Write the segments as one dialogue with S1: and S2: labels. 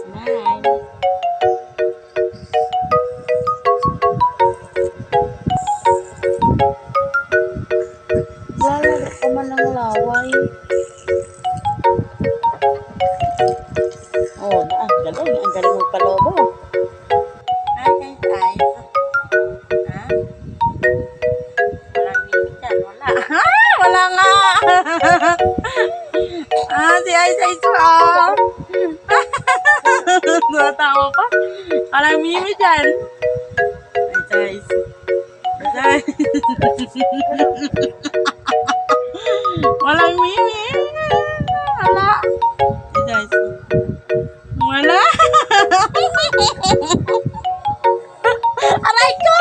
S1: Smile. Lalaro ka man ng laway. Oh, ang galing. Ang galing mo palobo. Ay. Ha? Walang mimik dyan. Wala. Wala nga. Si Ice ah. Natawa pa. Walang mimik dyan. Ice. Walang mimik. Wala. Ice. Wala. Aray ko!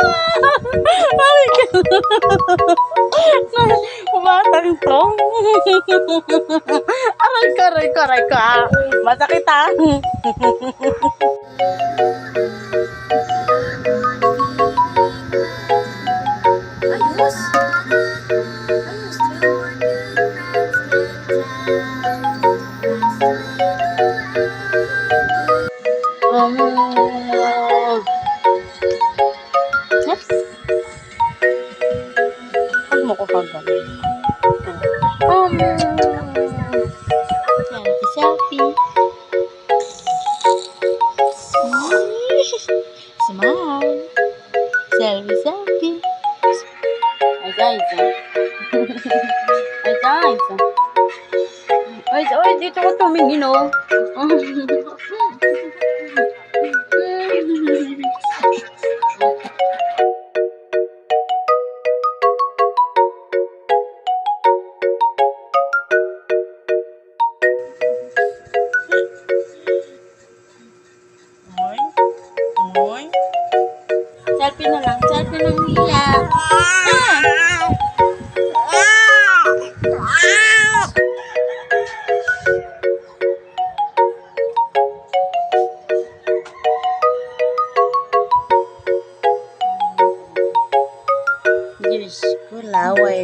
S1: Kumatang tong. Aray ko. Masakit ah. Ayos. Huwag mo ko kagaling. Selfie. Smile. Selfie. Ay, guys. Ay, dito ko tumingin, oh. Oy. Selfie na lang. Selfie ng Mia. Diyos ko, laway.